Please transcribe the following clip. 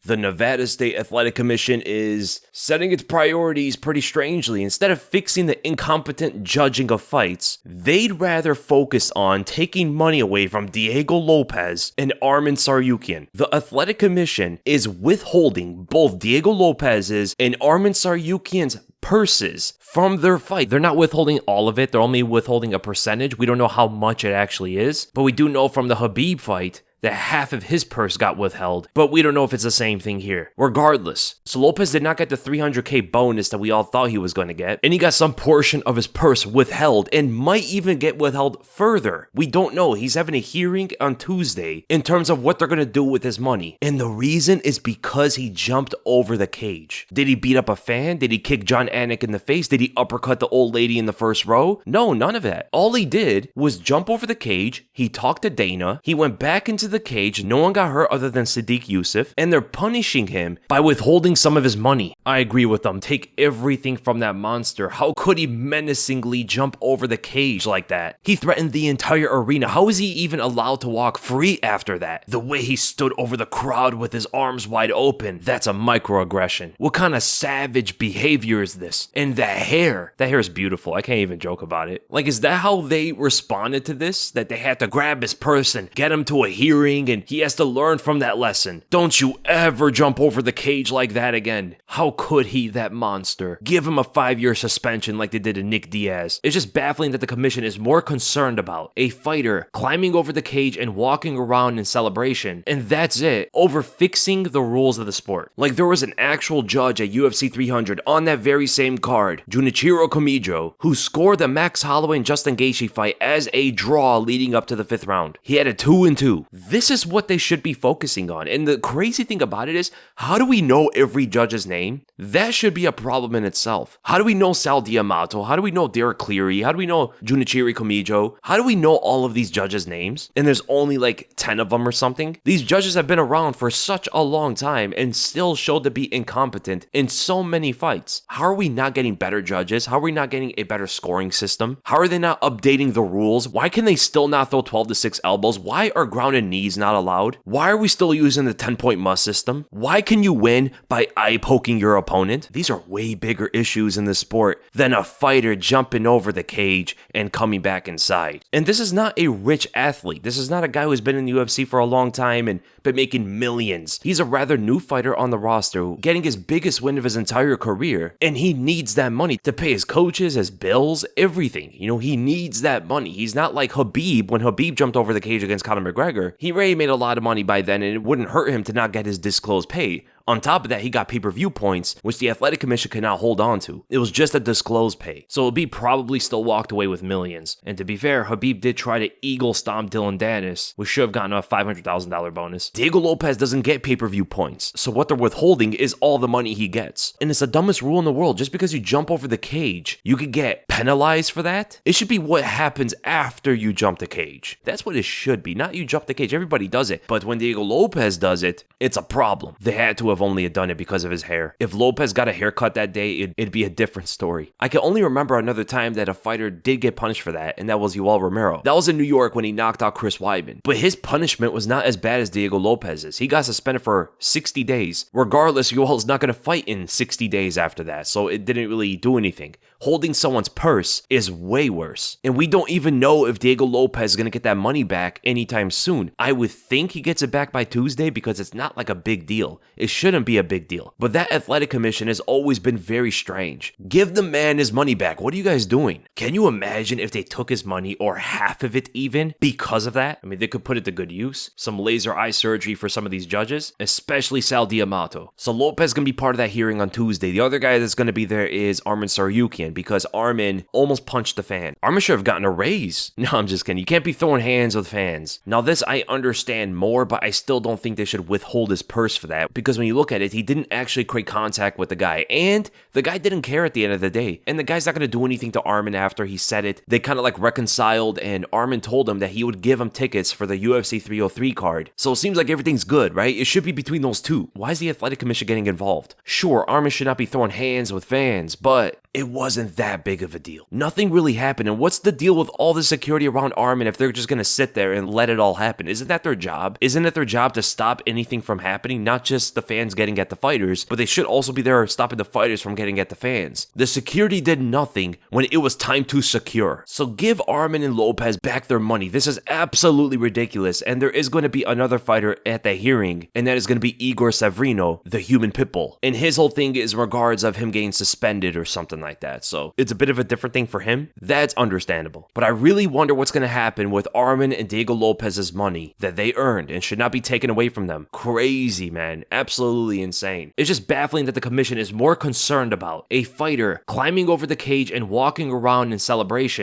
The Nevada State Athletic Commission is setting its priorities pretty strangely. Instead of fixing the incompetent judging of fights, they'd rather focus on taking money away from Diego Lopes and Arman Tsarukyan. The Athletic Commission is withholding both Diego Lopes's and Arman Tsarukyan's purses from their fight. They're not withholding all of it. They're only withholding a percentage. We don't know how much it actually is, but we do know from the Khabib fight that half of his purse got withheld, but we don't know if it's the same thing here. Regardless, so Lopes did not get the $300K bonus that we all thought he was going to get, and he got some portion of his purse withheld and might even get withheld further. We don't know. He's having a hearing on Tuesday in terms of what they're going to do with his money, and the reason is because he jumped over the cage. Did he beat up a fan? Did he kick John Anik in the face? Did he uppercut the old lady in the first row? No, none of that. All he did was jump over the cage. He talked to Dana. He went back into the cage. No one got hurt other than Sadiq Yusuf, and they're punishing him by withholding some of his money. I agree with them. Take everything from that monster. How could he menacingly jump over the cage like that? He threatened the entire arena. How is he even allowed to walk free after that? The way he stood over the crowd with his arms wide open, that's a microaggression. What kind of savage behavior is this? And that hair is beautiful. I can't even joke about it. Like, is that how they responded to this? That they had to grab his purse and get him to a hearing and he has to learn from that lesson. Don't you ever jump over the cage like that again. How could he, that monster? Give him a 5-year suspension like they did to Nick Diaz. It's just baffling that the commission is more concerned about a fighter climbing over the cage and walking around in celebration, and that's it, over fixing the rules of the sport. Like, there was an actual judge at UFC 300 on that very same card, Junichiro Kamijo, who scored the Max Holloway and Justin Gaethje fight as a draw leading up to the 5th round. He had a 2-2. This is what they should be focusing on. And the crazy thing about it is, how do we know every judge's name? That should be a problem in itself. How do we know Sal D'Amato? How do we know Derek Cleary? How do we know Junichiro Kamijo? How do we know all of these judges' names? And there's only like 10 of them or something. These judges have been around for such a long time and still showed to be incompetent in so many fights. How are we not getting better judges? How are we not getting a better scoring system? How are they not updating the rules? Why can they still not throw 12-6 elbows? Why are ground and knees not allowed? Why are we still using the 10-point must system? Why can you win by eye poking your opponent? These are way bigger issues in the sport than a fighter jumping over the cage and coming back inside. And this is not a rich athlete. This is not a guy who's been in the UFC for a long time and been making millions. He's a rather new fighter on the roster, getting his biggest win of his entire career, and he needs that money to pay his coaches, his bills, everything. You know, he needs that money. He's not like Khabib. When Khabib jumped over the cage against Conor McGregor, he already made a lot of money by then, and it wouldn't hurt him to not get his disclosed pay. On top of that, he got pay-per-view points, which the Athletic Commission could not hold on to. It was just a disclosed pay. So Khabib probably still walked away with millions. And to be fair, Khabib did try to eagle stomp Dylan Dennis, which should have gotten a $500,000 bonus. Diego Lopes doesn't get pay-per-view points, so what they're withholding is all the money he gets. And it's the dumbest rule in the world. Just because you jump over the cage, you could get penalized for that? It should be what happens after you jump the cage. That's what it should be, not you jump the cage. Everybody does it. But when Diego Lopes does it, it's a problem. They had to have only done it because of his hair. If Lopes got a haircut that day, it'd be a different story. I can only remember another time that a fighter did get punished for that, and that was Yoel Romero. That was in New York when he knocked out Chris Weidman. But his punishment was not as bad as Diego Lopes's. He got suspended for 60 days. Regardless, Yoel's not going to fight in 60 days after that, so it didn't really do anything. Holding someone's purse is way worse. And we don't even know if Diego Lopes is going to get that money back anytime soon. I would think he gets it back by Tuesday because it's not like a big deal. It shouldn't be a big deal. But that Athletic Commission has always been very strange. Give the man his money back. What are you guys doing? Can you imagine if they took his money or half of it even because of that? I mean, they could put it to good use. Some laser eye surgery for some of these judges, especially Sal D'Amato. So Lopes is going to be part of that hearing on Tuesday. The other guy that's going to be there is Arman Tsarukyan because Arman almost punched the fan. Arman should have gotten a raise. No, I'm just kidding. You can't be throwing hands with fans. Now this I understand more, but I still don't think they should withhold his purse for that because when you look at it, he didn't actually create contact with the guy, and the guy didn't care at the end of the day, and the guy's not going to do anything to Arman after he said it. They kind of like reconciled, and Arman told him that he would give him tickets for the UFC 303 card. So it seems like everything's good, right? It should be between those two. Why is the Athletic Commission getting involved? Sure, Arman should not be throwing hands with fans, but it wasn't that big of a deal. Nothing really happened. And what's the deal with all the security around Arman if they're just going to sit there and let it all happen? Isn't that their job? Isn't it their job to stop anything from happening? Not just the fans getting at the fighters, but they should also be there stopping the fighters from getting at the fans. The security did nothing when it was time to secure. So give Arman and Lopes back their money. This is absolutely ridiculous. And there is going to be another fighter at the hearing, and that is going to be Igor Severino, the human pitbull. And his whole thing is in regards of him getting suspended or something like that. So it's a bit of a different thing for him. That's understandable. But I really wonder what's going to happen with Arman and Diego Lopes's money that they earned and should not be taken away from them. Crazy, man. Absolutely insane. It's just baffling that the commission is more concerned about a fighter climbing over the cage and walking around in celebration